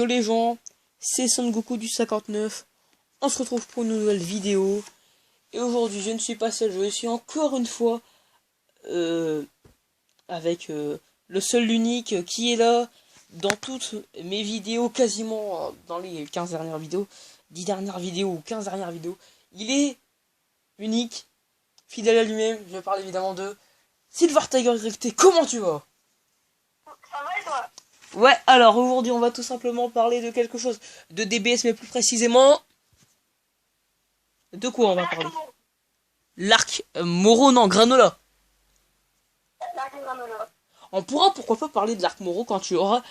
les gens, c'est Son Goku du 59. On se retrouve pour une nouvelle vidéo. Et aujourd'hui, je ne suis pas seul, je suis encore une fois avec le seul, l'unique qui est là dans toutes mes vidéos, quasiment dans les 15 dernières vidéos, 10 dernières vidéos ou 15 dernières vidéos. Il est unique, fidèle à lui-même, je parle évidemment de Silver Tiger XT. Comment tu vas? Ça va et toi? Ouais, alors aujourd'hui on va tout simplement parler de quelque chose, de DBS, mais plus précisément... De quoi on va parler? L'arc Moro, non, Granola. On pourra pourquoi pas parler de l'arc Moro quand tu auras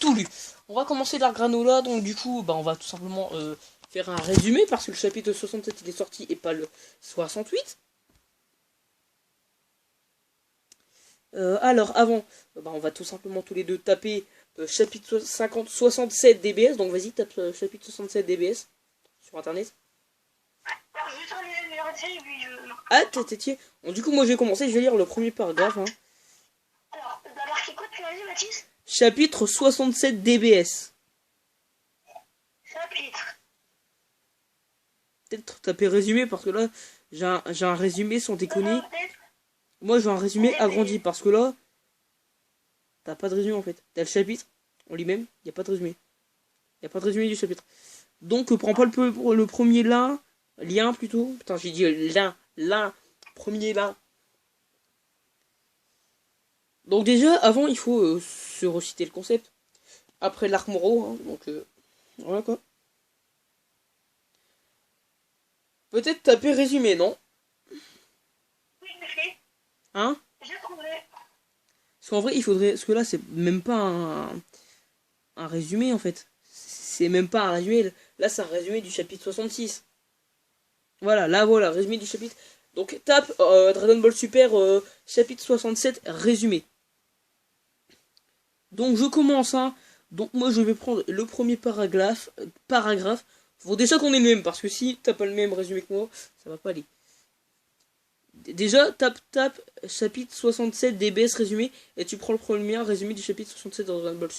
tout lu. On va commencer l'arc Granola, donc du coup, on va tout simplement faire un résumé, parce que le chapitre 67 il est sorti et pas le 68. Alors avant, on va tout simplement tous les deux taper chapitre 67 DBS, donc vas-y tape chapitre 67 DBS sur internet. Alors, je vais sur les numéros de série, puis je... Ah, tiens. Bon, du coup, moi, je vais commencer. Je vais lire le premier paragraphe. Hein. Alors, d'abord, c'est quoi tu as dit, Mathis? Chapitre 67 DBS. Chapitre. Peut-être taper résumé, parce que là, j'ai un résumé sans déconner. Moi, j'ai un résumé agrandi, parce que là, t'as pas de résumé, en fait. T'as le chapitre, en lui-même, il n'y a pas de résumé. Il n'y a pas de résumé du chapitre. Donc, prends pas le premier lien, plutôt. Putain, j'ai dit premier lien. Donc déjà, avant, il faut se reciter le concept. Après l'arc Moro, hein, donc voilà quoi. Peut-être taper résumé, non? Oui, je fais. Hein? J'ai trouvé. Parce qu'en vrai, il faudrait... Parce que là, c'est même pas un résumé, en fait. C'est même pas un résumé. Là, c'est un résumé du chapitre 66. Voilà, là, voilà, résumé du chapitre. Donc, tape Dragon Ball Super, chapitre 67, résumé. Donc, je commence, hein. Donc, moi, je vais prendre le premier paragraphe. Faut déjà qu'on ait le même, parce que si t'as pas le même résumé que moi, ça va pas aller. Déjà, tape chapitre 67 DBS résumé, et tu prends le premier résumé du chapitre 67 de Dragon Ball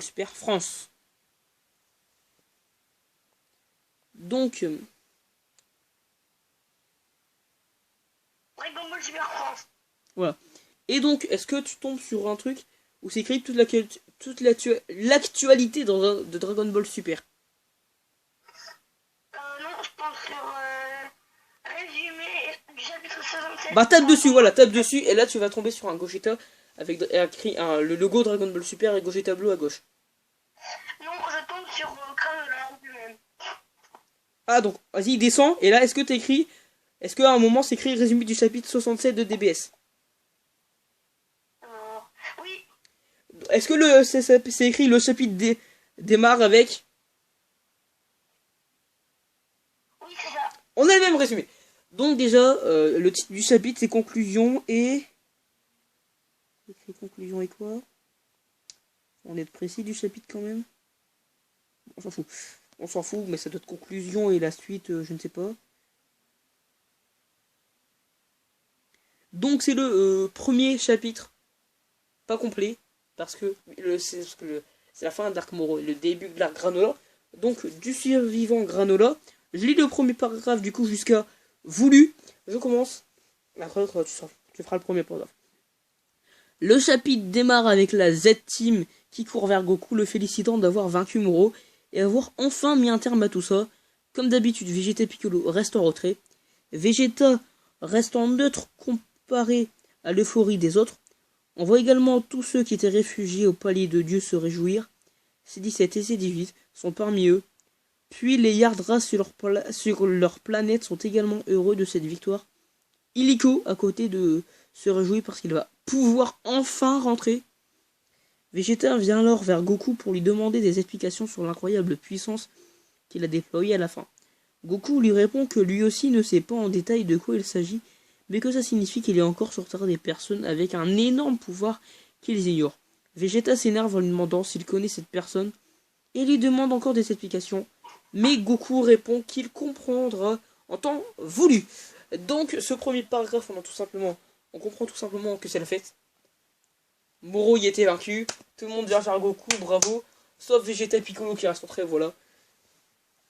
Super France. Donc, Dragon Ball Super France. voilà. Et donc, est-ce que tu tombes sur un truc où c'est écrit toute l'actualité de Dragon Ball Super? Non, je pense sur résumé du chapitre 67. Tape dessus, voilà, tape dessus, et là tu vas tomber sur un Gogeta avec écrit le logo Dragon Ball Super et Gogeta bleu à gauche. Non, je tombe sur Granola lui-même. Ah, donc, vas-y, descends, et là, est-ce qu'à un moment c'est écrit résumé du chapitre 67 de DBS? Oui. Est-ce que c'est écrit le chapitre démarre avec... Oui, c'est ça. On a le même résumé. Donc déjà, le titre du chapitre c'est conclusion et... Écrit conclusion et quoi? On est précis du chapitre quand même. On s'en fout. On s'en fout, mais ça doit être conclusion et la suite, je ne sais pas. Donc c'est le premier chapitre. Pas complet. Parce que c'est la fin d'Arc Moro, le début de l'Arc Granola. Donc du survivant Granola. Je lis le premier paragraphe du coup jusqu'à voulu. Je commence. Après tu feras le premier paragraphe. Le chapitre démarre avec la Z-Team qui court vers Goku, le félicitant d'avoir vaincu Moro et avoir enfin mis un terme à tout ça. Comme d'habitude, Vegeta et Piccolo restent en retrait. Vegeta restant neutre comparé à l'euphorie des autres. On voit également tous ceux qui étaient réfugiés au palais de Dieu se réjouir. C17 et C18 sont parmi eux. Puis les Yardras sur leur planète sont également heureux de cette victoire. Illico, à côté de se réjouit parce qu'il va pouvoir enfin rentrer. Vegeta vient alors vers Goku pour lui demander des explications sur l'incroyable puissance qu'il a déployée à la fin. Goku lui répond que lui aussi ne sait pas en détail de quoi il s'agit, mais que ça signifie qu'il y a encore sur Terre des personnes avec un énorme pouvoir qu'ils ignorent. Vegeta s'énerve en lui demandant s'il connaît cette personne, et lui demande encore des explications, mais Goku répond qu'il comprendra en temps voulu. Donc ce premier paragraphe, on comprend tout simplement que c'est la fête. Moro y était vaincu, tout le monde vient vers Goku, bravo. sauf Vegeta et Piccolo qui restent entrés, voilà.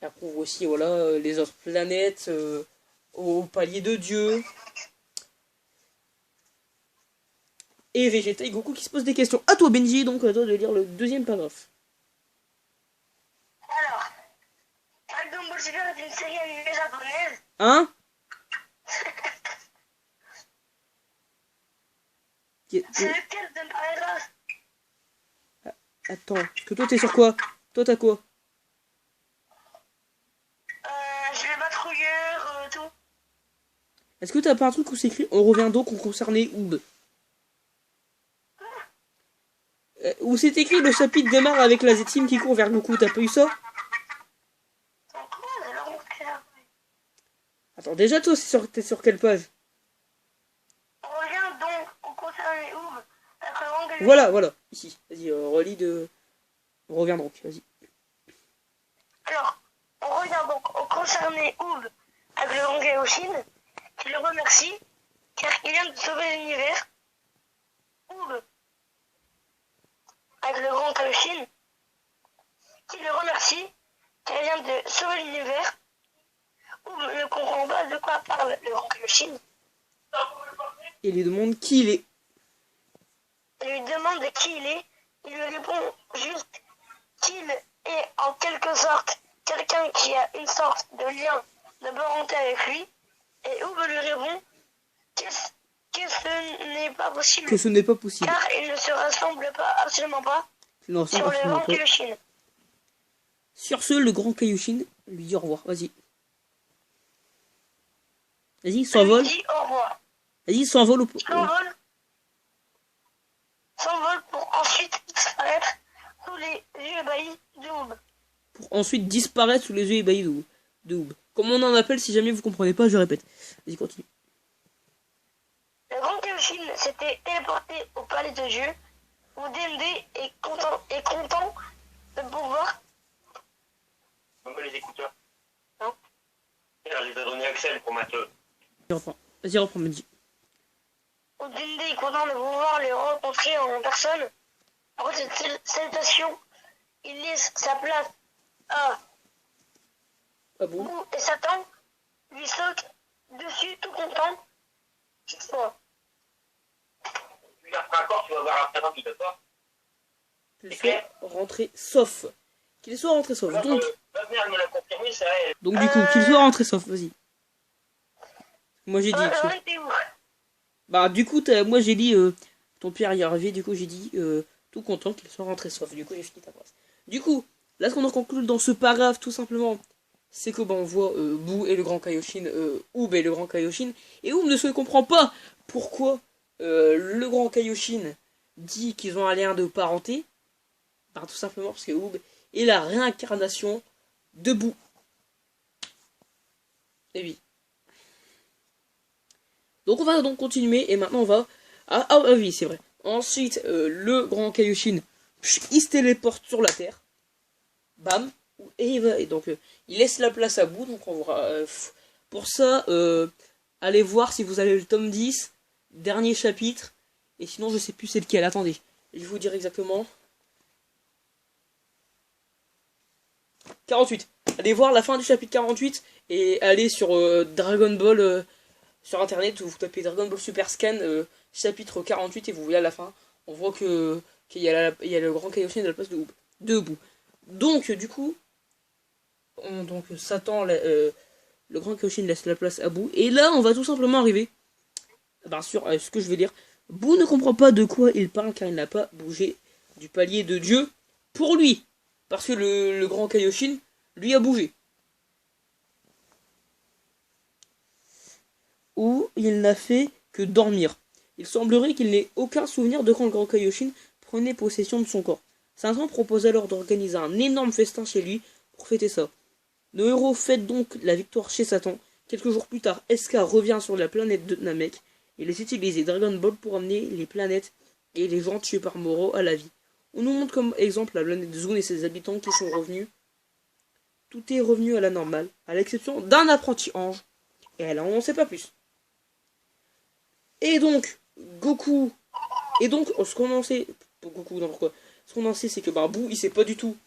Et après on voit aussi, voilà, les autres planètes, au palier de Dieu. Et Vegeta et Goku qui se posent des questions. À toi Benji, donc à toi de lire le deuxième paragraphe. Alors, Dragon Ball Super est une série animée japonaise. Hein? C'est lequel de paragraphe? Attends, parce que toi t'es sur quoi? Toi t'as quoi? J'ai le patrouilleur, tout. Est-ce que t'as pas un truc où c'est écrit on revient donc, on concernait Oob? Où c'est écrit le chapitre démarre avec la Z-Team qui court vers Goku, t'as pas eu ça? C'est quoi? C'est leur montre. Attends, déjà toi t'es sur quelle page? On revient donc au concerné Oub. Après l'angle. Voilà, ici. Vas-y, relis de... On revient donc, vas-y. Alors, on revient donc au concerné Oub avec le grand Kaioshin, qui le remercie car il vient de sauver l'univers. Oub avec le grand Kaioshin, qui le remercie car il vient de sauver l'univers. Oub ne comprend pas de quoi parle le grand Kaioshin. Et il lui demande qui il est. Il lui demande qui il est. Il lui répond juste qu'il est en quelque sorte quelqu'un qui a une sorte de lien de parenté avec lui. Et Oub lui répond que ce n'est pas possible. Que ce n'est pas possible. Car il ne se rassemble pas, absolument pas Non, sur le grand Kaioshin. Sur ce, le grand Kaioshin lui dit au revoir. Vas-y. Vas-y, s'envole. Il dit au revoir. Vas-y, s'envole ou... S'envole pour ensuite disparaître sous les yeux ébahis de Oub. Pour ensuite disparaître sous les yeux ébahis de Oob. Comme on en appelle, si jamais vous comprenez pas, je répète. Vas-y, continue. Le grand Kaioshin s'était téléporté au palais de Dieu, où DMD est content de pouvoir. Même pas les écouteurs. Non. Je les ai donné Axel pour Matteux. Vas-y, reprends, Benji. Où DMD est content de pouvoir les rencontrer en personne. Après cette salutation, il laisse sa place à Ah bon? Bou et Satan, lui saute dessus tout content. Bon. Puis après encore, tu vas voir après rapide, d'accord? Qu'il soit rentré sauf. Qu'il soit rentré sauf. Donc, Va venir me la confirmer, c'est elle. donc du coup, qu'il soit rentré sauf, vas-y. Moi j'ai dit... T'es où? Bah du coup, moi j'ai dit... ton père y est arrivé, du coup j'ai dit... tout content qu'il soit rentré sauf. Du coup, j'ai fini ta phrase. Du coup, là ce qu'on en conclut dans ce paragraphe, tout simplement, c'est que on voit Boo et le grand Kaioshin, Oob et le grand Kaioshin, et Oob ne se comprend pas pourquoi le grand Kaioshin dit qu'ils ont un lien de parenté. Bah, tout simplement parce que Oob est la réincarnation de Boo. Et oui. Donc on va donc continuer, et maintenant on va... Ah oui, c'est vrai. Ensuite, le grand Kaioshin, il se téléporte sur la Terre. Bam. Et donc, il laisse la place à Boo. Donc on va... pour ça, allez voir si vous avez le tome 10, dernier chapitre. Et sinon, je sais plus c'est lequel. Attendez, je vais vous dire exactement. 48. Allez voir la fin du chapitre 48 et allez sur Dragon Ball sur internet où vous tapez Dragon Ball Super Scan chapitre 48 et vous voyez à la fin. On voit qu'il y a le grand Kaioshin à la place de Boo. Donc du coup, Satan, le grand Kaioshin laisse la place à Boo. Et là, on va tout simplement arriver, bien sûr, ce que je vais dire. Boo ne comprend pas de quoi il parle car il n'a pas bougé du palier de Dieu pour lui. Parce que le grand Kaioshin, lui, a bougé. Ou il n'a fait que dormir. Il semblerait qu'il n'ait aucun souvenir de quand le grand Kaioshin prenait possession de son corps. Satan propose alors d'organiser un énorme festin chez lui pour fêter ça. Nos héros fêtent donc la victoire chez Satan. Quelques jours plus tard, SK revient sur la planète de Namek et les utiliser Dragon Ball pour amener les planètes et les gens tués par Moro à la vie. On nous montre comme exemple la planète Zune et ses habitants qui sont revenus. Tout est revenu à la normale, à l'exception d'un apprenti ange. Et là, on n'en sait pas plus. Et donc, Goku... Et donc, ce qu'on en sait... Goku, non, pourquoi ce qu'on en sait, c'est que Bou, il sait pas du tout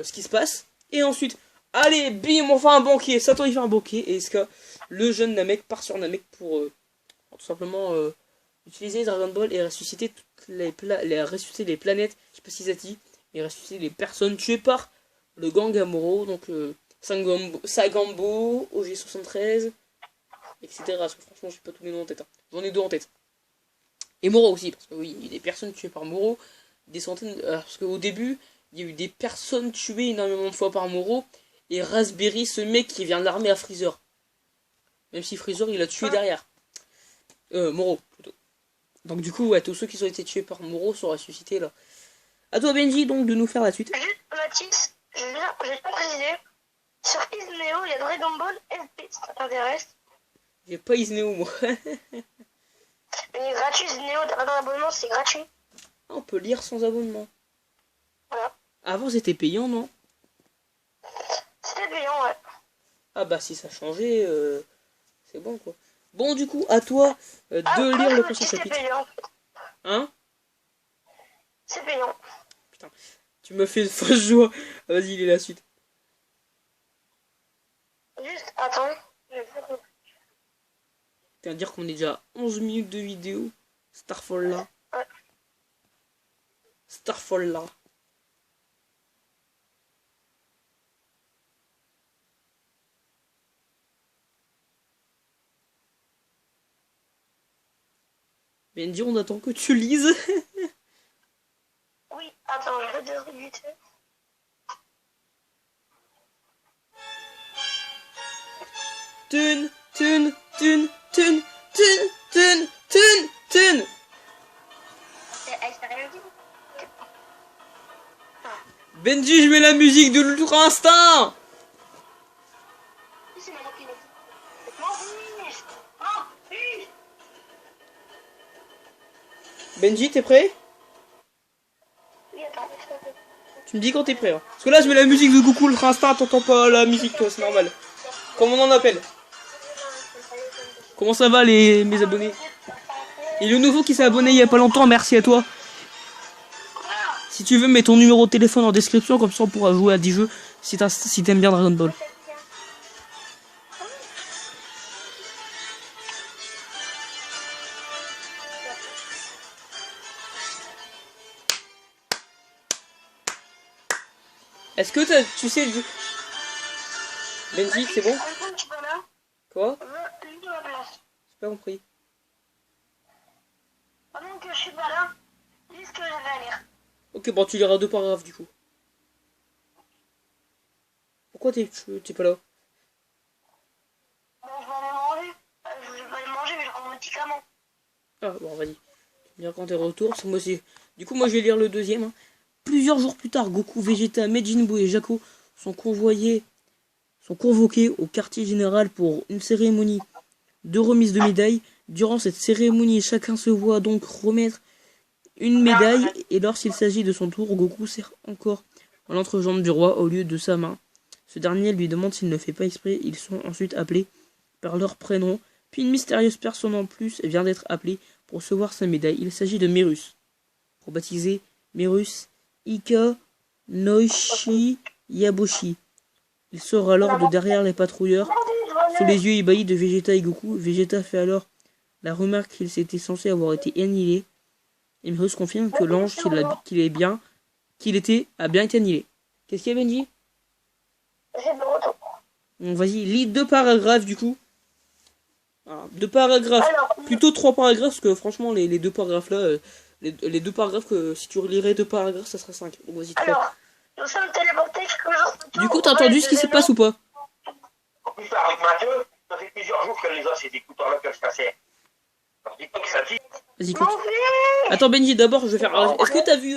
ce qui se passe. Et ensuite, allez, bim, on fait un banquet. Satan, il fait un banquet. Et Iska, le jeune Namek, part sur Namek pour tout simplement utiliser Dragon Ball et ressusciter ressusciter les planètes. Je sais pas si ça dit, et ressusciter les personnes tuées par le gang Amuro. Donc, Sagambo, OG73, etc. Parce que franchement, j'ai pas tous les noms en tête. Hein. J'en ai deux en tête. Et Moro aussi, parce que oui, il y a des personnes tuées par Moro, des centaines. Parce qu'au début, il y a eu des personnes tuées énormément de fois par Moro, et Raspberry, ce mec qui vient de l'armée à Freezer. Même si Freezer, il a tué derrière. Moro, plutôt. Donc du coup, ouais, tous ceux qui ont été tués par Moro sont ressuscités là. À toi, Benji, donc, de nous faire la suite. Juste, Mathis, j'ai pas précisé. Sur Isneo, il y a Dragon Ball SP, si ça t'intéresse. J'ai pas Isneo, moi. Mais il est gratuit, Isneo, t'as pas d'abonnement, c'est gratuit. On peut lire sans abonnement. Voilà. Avant, c'était payant, non? C'était payant, ouais. Ah bah, si ça changeait, c'est bon, quoi. Bon, du coup, à toi de lire le prochain chapitre. Payant. Hein? C'est payant. Putain, tu me fais une fausse joie. Vas-y, il est la suite. Juste, attends. Tu vas dire qu'on est déjà à 11 minutes de vidéo. Starfall là. Ouais. Starfall là. Benji, on attend que tu lises. Oui, attends, je vais te vite. Tun, tun, tun, tun, tun, tun, tun, tun. Benji, je mets la musique de l'Ultra Instinct. Benji, t'es prêt? Oui, attends. Tu me dis quand t'es prêt. Hein. Parce que là, je mets la musique de Goku Ultra Instinct, t'entends pas la musique, toi, c'est normal. Comme on en appelle. Comment ça va, mes abonnés? Et le nouveau qui s'est abonné il y a pas longtemps, merci à toi. Si tu veux, mets ton numéro de téléphone en description, comme ça on pourra jouer à 10 jeux si t'aimes bien Dragon Ball. Est-ce que tu sais... Benji, c'est bon? Quoi? J'ai pas compris. Pendant que je suis pas là, dis ce que j'avais à lire. Ok, bon, tu liras 2 paragraphes du coup. Pourquoi t'es pas là? Bon, je vais aller manger. Je vais pas aller manger, mais je prends mon médicament. Ah, bon, vas-y. Bien quand t'es retour, parce que moi aussi. Du coup, moi je vais lire le deuxième. Hein. Plusieurs jours plus tard, Goku, Vegeta, Majin Buu et Jaco sont convoqués au quartier général pour une cérémonie de remise de médailles. Durant cette cérémonie, chacun se voit donc remettre une médaille, et lorsqu'il s'agit de son tour, Goku serre encore dans l'entrejambe du roi au lieu de sa main. Ce dernier lui demande s'il ne fait pas exprès. Ils sont ensuite appelés par leur prénom, puis une mystérieuse personne en plus vient d'être appelée pour recevoir sa médaille. Il s'agit de Merus, pour baptiser Merus Ika Noishi Yaboshi. Il sort alors de derrière les patrouilleurs, sous les yeux ébahis de Vegeta et Goku. Vegeta fait alors la remarque qu'il s'était censé avoir été annihilé. Et Merus confirme que l'ange qu'il était a bien été annihilé. Qu'est-ce qu'il y a, Benji? Bon, vas-y, lis 2 paragraphes du coup. Alors, 2 paragraphes. Plutôt 3 paragraphes, parce que franchement, les 2 paragraphes là, les 2 paragraphes, que si tu relirais 2 paragraphes, ça serait 5. Donc vas-y, 3. Alors, nous sommes téléportés quelques jours plus tôt. Du coup, t'as entendu ce qui se passe ou pas? En plus, avec Mathieu, ça fait plusieurs jours que les a ces écouteurs-là que je cassais. Alors, dis pas que ça dit. Vas-y, continue. Attends, Benji, d'abord, je vais faire... Est-ce que t'as vu...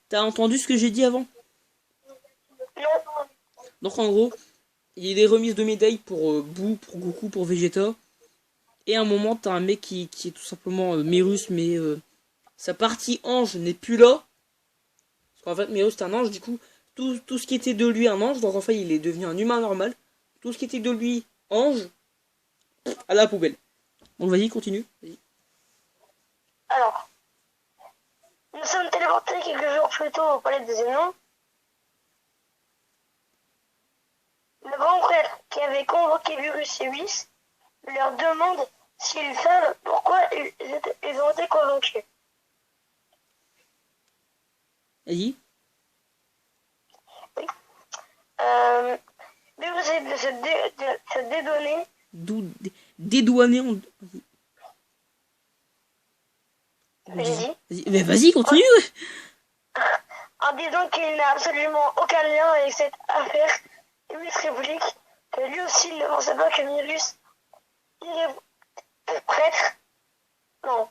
T'as entendu ce que j'ai dit avant? Non. Donc, en gros, il y a des remises de médailles pour Boo, pour Goku, pour Vegeta. Et à un moment, t'as un mec qui est tout simplement Merus, mais sa partie ange n'est plus là. Parce qu'en fait, Merus, c'est un ange, du coup, tout ce qui était de lui un ange, donc en fait, il est devenu un humain normal. Tout ce qui était de lui ange, à la poubelle. Donc, vas-y, continue. Vas-y. Alors, Nous sommes téléportés quelques jours plus tôt au palais des Zénons. Le grand prêtre qui avait convoqué Virus et Whis leur demande s'ils savent pourquoi ils ont été convoqués. Vas-y. Virus essaie de se dédouaner. Dédouaner en... J'ai dit. Vas-y, mais vas-y, continue. En disant qu'il n'a absolument aucun lien avec cette affaire. Virus réplique que lui aussi ne pensait pas que Virus prêtre. Non,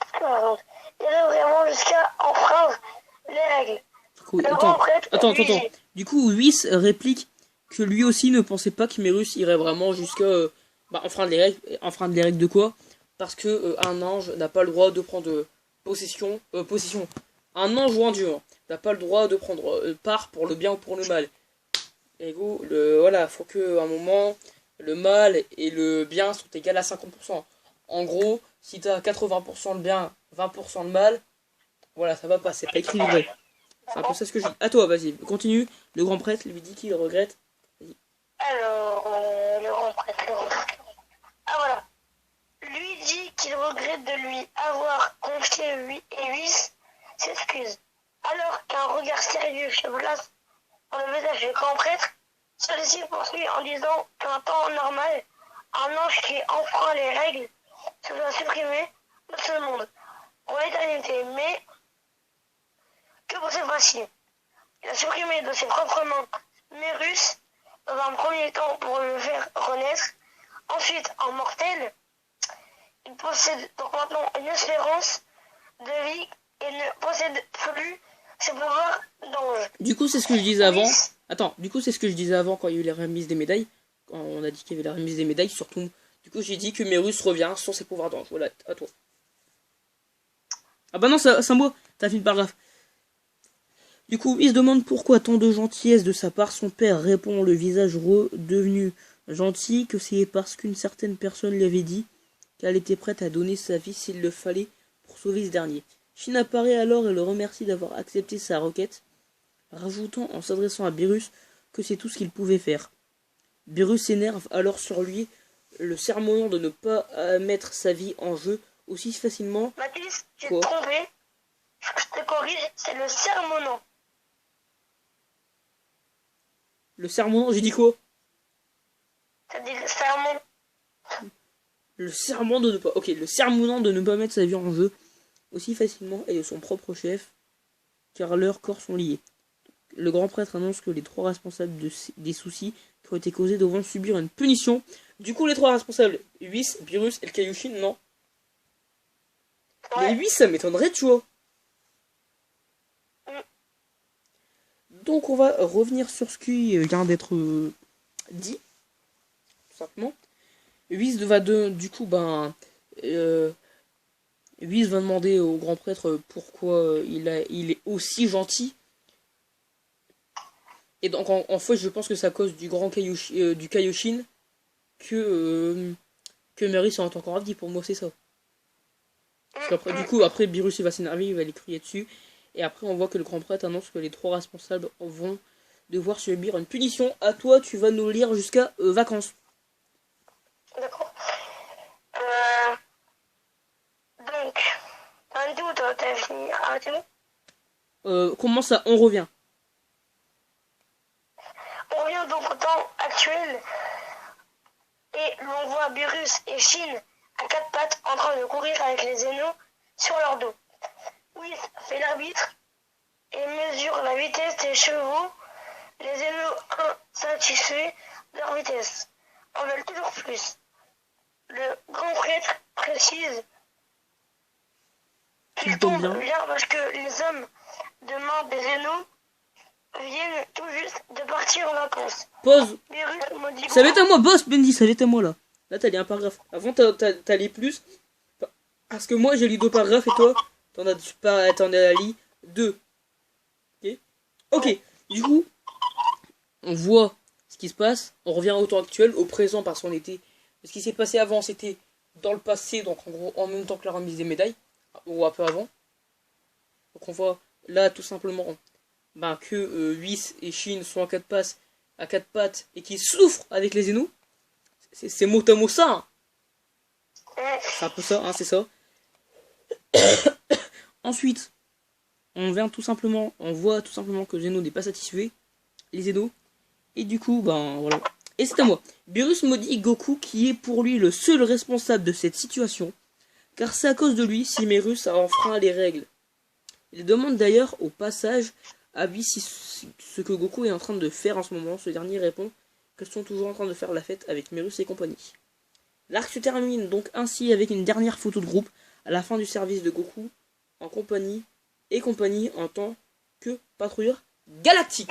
irait vraiment jusqu'à enfreindre les règles. Oui, Le grand prêtre attends. lui dit, Du coup, Whis réplique que lui aussi ne pensait pas que Mérus irait vraiment jusqu'à enfreindre les règles. Enfreindre les règles de quoi? Parce que un ange n'a pas le droit de prendre possession. Un ange ou un dieu n'a pas le droit de prendre part pour le bien ou pour le mal. Et go, voilà, faut que à un moment le mal et le bien sont égaux à 50%. En gros, si t'as 80% le bien, 20% le mal, voilà, ça va pas, c'est pas équilibré. C'est un peu ça ce que je dis. À toi, vas-y, continue. Le grand prêtre lui dit qu'il regrette. alors, le grand prêtre. Ah voilà. Lui dit qu'il regrette de lui avoir confié Whis s'excuse. Alors qu'un regard sérieux se place dans le visage du grand prêtre, celui-ci poursuit en disant qu'en temps normal, un ange qui enfreint les règles se doit supprimer de ce monde pour l'éternité, mais que pour cette fois-ci, il a supprimé de ses propres mains Mérus dans un premier temps pour le faire renaître, ensuite en mortel. Il possède donc maintenant une espérance de vie et ne possède plus ses pouvoirs d'ange. Du coup, c'est ce que je disais avant. Attends, du coup, c'est ce que je disais avant quand il y a eu les remises des médailles. Quand on a dit qu'il y avait la remise des médailles, surtout. Du coup, j'ai dit que Mérus revient sur ses pouvoirs d'ange. Voilà, à toi. Ah bah non, c'est un mot. T'as fini le paragraphe. Du coup, il se demande pourquoi tant de gentillesse de sa part. Son père répond, le visage redevenu gentil, que c'est parce qu'une certaine personne lui avait dit qu'elle était prête à donner sa vie s'il le fallait pour sauver ce dernier. Shin apparaît alors et le remercie d'avoir accepté sa requête, rajoutant en s'adressant à Beerus que c'est tout ce qu'il pouvait faire. Beerus s'énerve alors sur lui, le sermonnant de ne pas mettre sa vie en jeu aussi facilement. Mathis, tu t'es trompé. Je te corrige, c'est le sermonnant. Le sermonnant, j'ai dit quoi? T'as dit le sermon. Le serment de ne pas... Ok, le sermonnant de ne pas mettre sa vie en jeu aussi facilement et de son propre chef, car leurs corps sont liés. Le grand prêtre annonce que les trois responsables des soucis qui ont été causés devront subir une punition. Du coup, les trois responsables, Whis, Beerus et le Kaioshin, non? Ouais. Mais Whis, ça m'étonnerait, tu vois. Donc, on va revenir sur ce qui vient d'être dit, tout simplement. Whis va Whis va demander au grand prêtre pourquoi il est aussi gentil. Et donc en fait je pense que c'est à cause du grand du Kaioshin que Mérus est encore ravi. Pour moi c'est ça. Parce qu'après, du coup après Beerus il va s'énerver, il va les crier dessus. Et après on voit que le grand prêtre annonce que les trois responsables vont devoir subir une punition. À toi, tu vas nous lire jusqu'à vacances. D'accord. Donc, t'as fini. Arrêtez-vous. Comment ça, on revient? On revient donc au temps actuel et l'on voit Beerus et Shin à quatre pattes en train de courir avec les Zénos sur leur dos. Whis fait l'arbitre et mesure la vitesse des chevaux. Les Zénos insatisfaits de leur vitesse en veulent toujours plus. Le grand prêtre précise qu'il tombe bien parce que les hommes de main des Zénos viennent tout juste de partir en vacances. Pause. Ça va être à moi, boss, Bendy, ça va être à moi là. Là, t'as lu un paragraphe. Avant, t'as lu plus. Parce que moi, j'ai lu 2 paragraphes et toi, t'en as lu 2. Ok. Ok. Du coup, on voit ce qui se passe. On revient au temps actuel, au présent, parce qu'on était. Ce qui s'est passé avant, c'était dans le passé, donc en gros, en même temps que la remise des médailles. Ou un peu avant. Donc on voit là, tout simplement, que Whis et Shin sont à quatre pattes et qu'ils souffrent avec les Zeno. C'est mot à mot ça. Hein. C'est un peu ça, hein, c'est ça. Ensuite, on voit tout simplement que Zeno n'est pas satisfait, les Zeno. Et du coup, voilà. Et c'est à moi. Beerus maudit Goku qui est pour lui le seul responsable de cette situation, car c'est à cause de lui si Merus a enfreint les règles. Il demande d'ailleurs au passage à Whis si ce que Goku est en train de faire en ce moment. Ce dernier répond qu'elles sont toujours en train de faire la fête avec Merus et compagnie. L'arc se termine donc ainsi avec une dernière photo de groupe à la fin du service de Goku en compagnie en tant que patrouilleur galactique.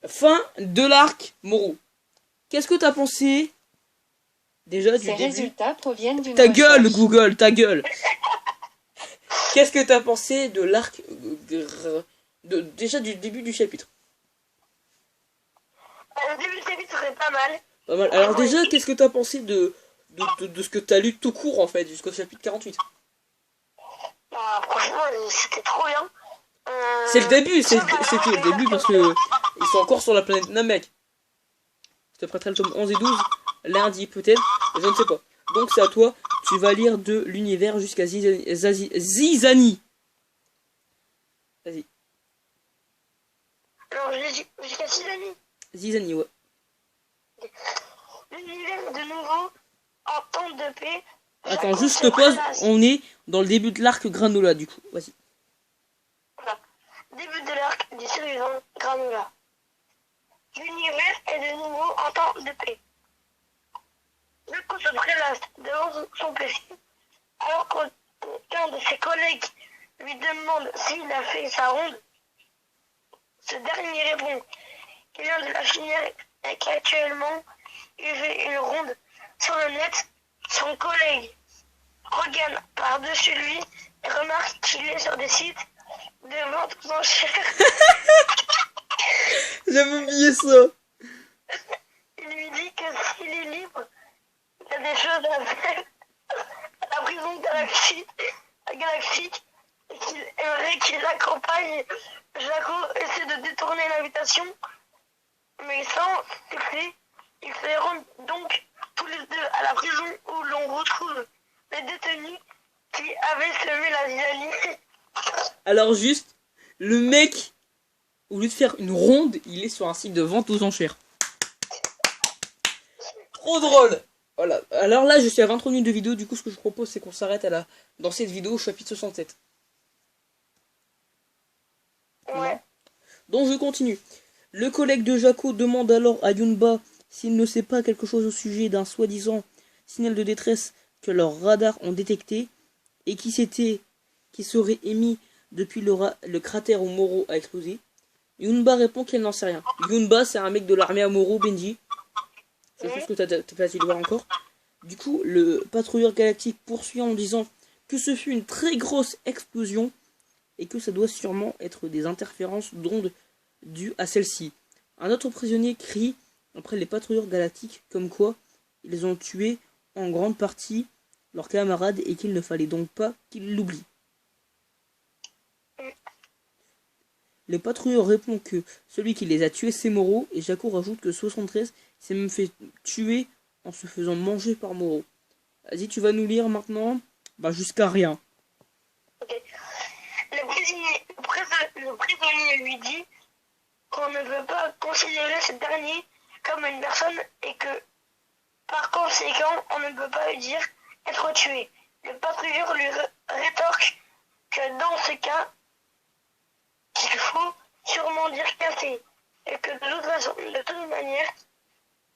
Fin de l'arc Moro. Qu'est-ce que t'as pensé déjà du Ces début? résultats proviennent d'une Ta gueule, recherche. Google, ta gueule. Qu'est-ce que t'as pensé de l'arc déjà du début du chapitre? Le début du chapitre serait pas mal. Pas mal. Alors déjà, qu'est-ce que t'as pensé de ce que t'as lu tout court en fait jusqu'au chapitre 48? Franchement, c'était trop bien. C'est le début, c'était le début parce que ils sont encore sur la planète Namek. Je te prêterai le tome 11 et 12 lundi peut-être, je ne sais pas. Donc c'est à toi, tu vas lire de l'univers jusqu'à Zizani. Vas-y. Alors, jusqu'à 6 amis. Zizani, ouais. L'univers de nouveau en temps de paix. Attends, juste pause, on est dans le début de l'arc Granola du coup, vas-y. Voilà. Début de l'arc du survivant Granola. L'univers est de nouveau en temps de paix. Goku se prélasse devant son PC, alors qu'un de ses collègues lui demande s'il a fait sa ronde. Ce dernier répond qu'il vient de la finir et qu'actuellement il fait une ronde sur le net. Son collègue regarde par-dessus lui et remarque qu'il est sur des sites de vente aux enchères. J'avais oublié ça. Il lui dit que s'il est libre, il y a des choses à faire à la prison galactique et qu'il aimerait qu'il accompagne Jaco essaie de détourner l'invitation, mais sans succès. Ils se rendent donc tous les deux à la prison où l'on retrouve les détenus qui avaient semé la zizanie. Alors juste, le mec, au lieu de faire une ronde, il est sur un site de vente aux enchères. Trop drôle. Voilà. Alors là, je suis à 23 minutes de vidéo, du coup ce que je propose c'est qu'on s'arrête dans cette vidéo au chapitre 67. Ouais. Donc je continue. Le collègue de Jaco demande alors à Yunba s'il ne sait pas quelque chose au sujet d'un soi-disant signal de détresse que leurs radars ont détecté et qui serait émis depuis le cratère où Moro a explosé. Yunba répond qu'elle n'en sait rien. Yunba c'est un mec de l'armée à Moro, Benji. Je pense que t'as pas dû le voir encore. Du coup, le patrouilleur galactique poursuit en disant que ce fut une très grosse explosion et que ça doit sûrement être des interférences d'ondes dues à celle-ci. Un autre prisonnier crie après les patrouilleurs galactiques comme quoi ils ont tué en grande partie leurs camarades et qu'il ne fallait donc pas qu'ils l'oublient. Le patrouilleur répond que celui qui les a tués c'est Moro et Jaco rajoute que 73 s'est même fait tuer en se faisant manger par Moro. Vas-y, tu vas nous lire maintenant jusqu'à rien. Okay. Le prisonnier lui dit qu'on ne veut pas considérer ce dernier comme une personne et que par conséquent on ne peut pas lui dire être tué. Le patrouilleur lui rétorque que dans ce cas qu'il faut sûrement dire cassé et que de toute manière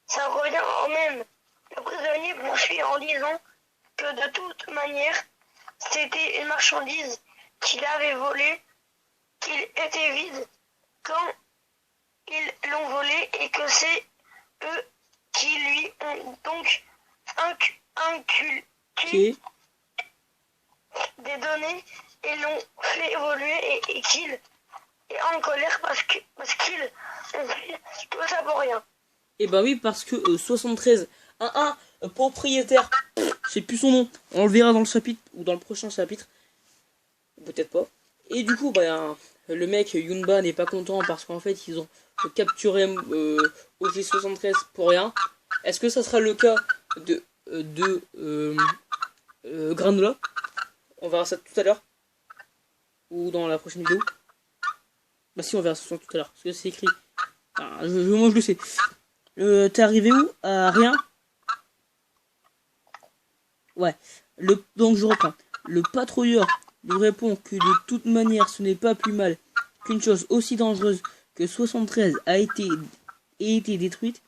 ça revient au même. Le prisonnier poursuit en disant que de toute manière c'était une marchandise qu'il avait volée, qu'il était vide quand ils l'ont volé et que c'est eux qui lui ont donc inculqué des données et l'ont fait évoluer et qu'il est en colère parce qu'ils ont fait tout ça pour rien. Et oui, parce que 73, un propriétaire, je sais plus son nom, on le verra dans le chapitre ou dans le prochain chapitre, peut-être pas. Et du coup, bah, le mec Yunba n'est pas content parce qu'en fait ils ont capturé OG73 pour rien. Est-ce que ça sera le cas de Granola? On verra ça tout à l'heure. Ou dans la prochaine vidéo. Bah si, on verra ça tout à l'heure. Parce que c'est écrit. Ah, moi je le sais. T'es arrivé où? À rien? Ouais. Donc je reprends. Le patrouilleur lui répond que de toute manière ce n'est pas plus mal qu'une chose aussi dangereuse que 73 a été détruite.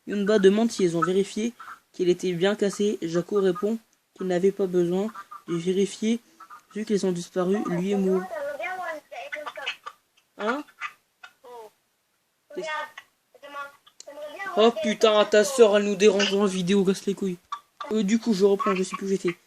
Yunba demande si ils ont vérifié qu'il était bien cassé. Jaco répond qu'il n'avait pas besoin de vérifier vu qu'ils ont disparu, lui et Mo. Hein? Oh putain, ta soeur elle nous dérange en vidéo, casse les couilles. Du coup je reprends, je sais plus où j'étais.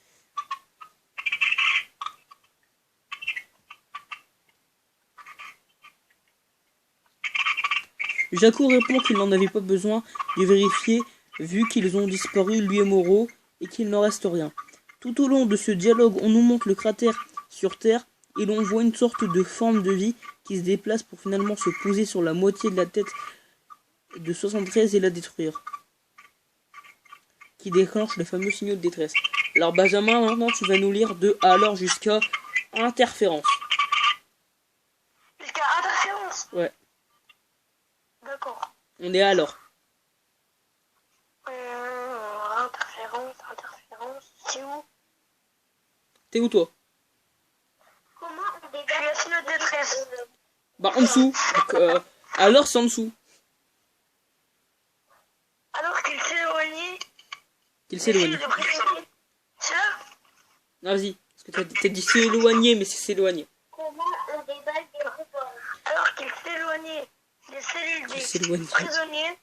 Jaco répond qu'il n'en avait pas besoin de vérifier vu qu'ils ont disparu lui et Moro et qu'il n'en reste rien. Tout au long de ce dialogue, on nous montre le cratère sur Terre et l'on voit une sorte de forme de vie qui se déplace pour finalement se poser sur la moitié de la tête de 73 et la détruire. Qui déclenche le fameux signaux de détresse. Alors Benjamin, maintenant tu vas nous lire de alors jusqu'à interférence. Jusqu'à interférence? Ouais. D'accord. On est à alors. Interférence, c'est où? T'es où toi? Comment on dégage le signal de détresse? Bah en dessous. Donc, alors c'est en dessous. Alors qu'il s'éloignait. Qu'il s'éloigne. C'est là? Non, vas-y. Parce que t'as dit s'éloigner, mais c'est s'éloigner. Comment on débâcle des rebords? Alors qu'il s'éloignait des cellules des prisonniers,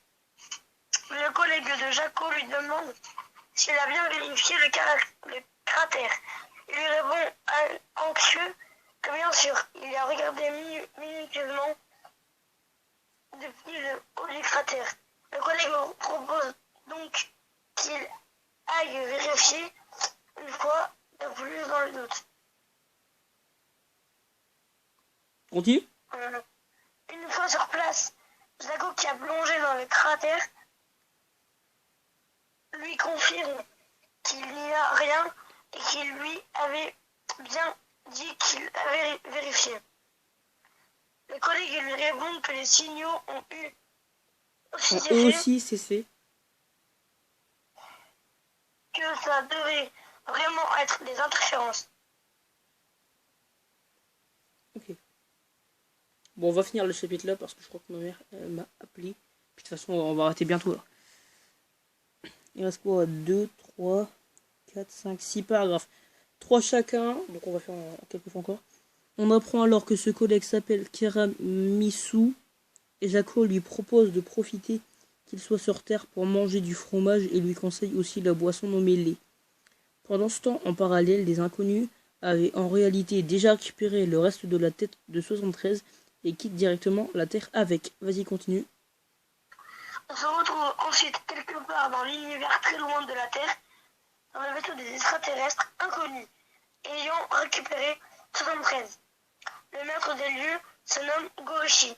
le collègue de Jaco lui demande s'il a bien vérifié le cratère. Il lui répond anxieux que bien sûr, il a regardé minutieusement depuis le haut du cratère. Le collègue propose donc qu'il aille vérifier une fois de plus dans le doute. Continue. Une fois sur place, Jaco qui a plongé dans le cratère lui confirme qu'il n'y a rien et qu'il lui avait bien dit qu'il avait vérifié. Le collègue lui répond que les signaux ont aussi cessé. Que ça devait vraiment être des interférences. Ok. Bon, on va finir le chapitre là parce que je crois que ma mère m'a appelé. Puis de toute façon, on va arrêter bientôt là. Il reste quoi? 2, 3, 4, 5, 6 paragraphes. 3 chacun. Donc on va faire quelques fois encore. On apprend alors que ce collègue s'appelle Kiramisu. Et Jaco lui propose de profiter qu'il soit sur Terre pour manger du fromage et lui conseille aussi la boisson nommée lait. Pendant ce temps, en parallèle, les inconnus avaient en réalité déjà récupéré le reste de la tête de 73 et quittent directement la Terre avec. Vas-y, continue. On se retrouve ensuite quelque part dans l'univers très loin de la Terre, dans le vaisseau des extraterrestres inconnus, ayant récupéré 73. Le maître des lieux se nomme Goichi.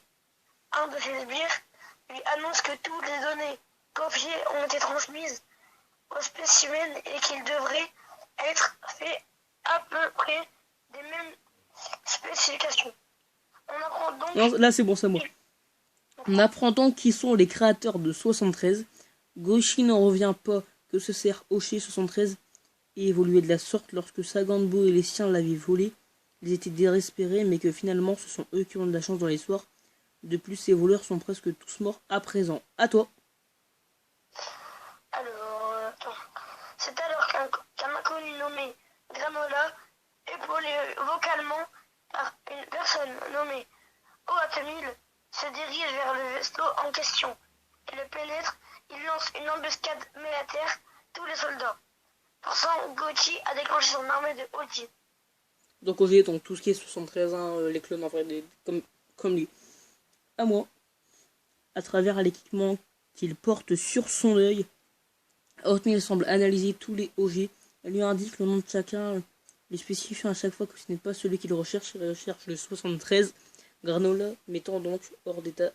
Un de ses sbires lui annonce que toutes les données confiées ont été transmises aux spécimens et qu'il devrait être fait à peu près des mêmes spécifications. On apprend donc... Non, là c'est bon, c'est moi. On apprend donc qui sont les créateurs de 73. Goichi n'en revient pas que ce cerf hoché 73 ait évolué de la sorte lorsque Saganbo et les siens l'avaient volé. Ils étaient désespérés, mais que finalement ce sont eux qui ont de la chance dans l'histoire. De plus, ces voleurs sont presque tous morts à présent. À toi. Alors, c'est alors qu'un inconnu nommé Granola, épaulé vocalement par une personne nommée Oatemil, se dirige vers le vaisseau en question. Il le pénètre, il lance une embuscade, met à terre tous les soldats. Forçant Goichi à déclencher son armée de Oji. Donc OG, donc tout ce qui est 73, les clones en vrai, comme lui. À moi. À travers l'équipement qu'il porte sur son œil, Oatmeal semble analyser tous les OG. Elle lui indique le nom de chacun, Les spécifiant à chaque fois que ce n'est pas celui qu'il recherche, il recherche le 73 Granola, mettant donc hors d'état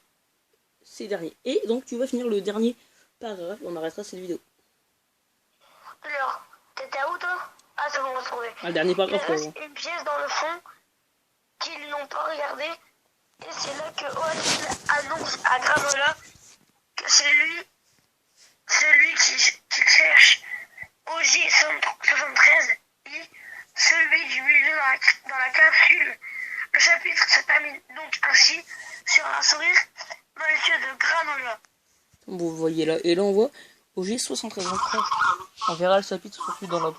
ces derniers. Et donc tu vas finir le dernier paragraphe et on arrêtera cette vidéo. Alors, t'étais où toi? Ah, c'est bon, on se trouvait. Le dernier Il paragraphe, quoi. reste une pièce dans le fond qu'ils n'ont pas regardé. Et c'est là que Oatil annonce à Granola que c'est lui, celui qui cherche OJ73I, celui du milieu dans la capsule. Le chapitre se termine donc ainsi sur un sourire dans les yeux de Granola. Vous voyez là, et là on voit OG73. On verra le chapitre surtout dans la...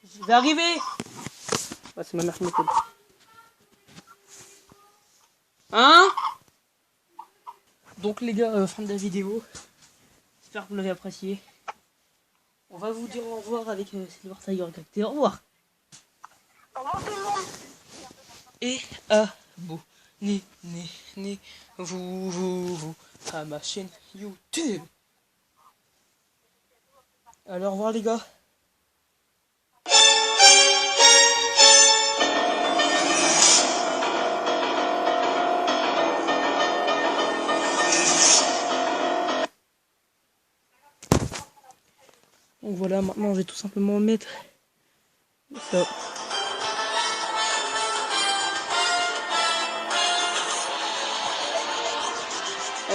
Je vais arriver. Ah, c'est ma mère qui m'appelle. Hein? Donc les gars, fin de la vidéo. J'espère que vous l'avez apprécié. On va vous dire au revoir avec Silver Tiger Cacté. Au revoir. Au revoir tout le monde. Et abonnez-vous à ma chaîne YouTube. Allez, au revoir les gars. Donc voilà, maintenant je vais tout simplement mettre ça.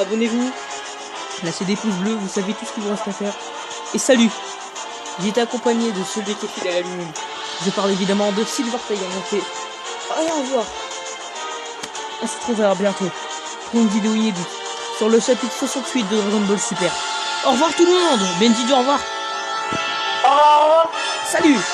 Abonnez-vous, lâchez des pouces bleus, vous savez tout ce qu'il vous reste à faire. Et salut! J'ai été accompagné de celui qui est fidèle à lui-même. Je parle évidemment de Silver Tiger. Allez, au revoir. On se retrouvera à bientôt pour une vidéo inédite sur le chapitre 68 de Dragon Ball Super. Au revoir tout le monde. Benji dit au revoir. Au revoir. Salut.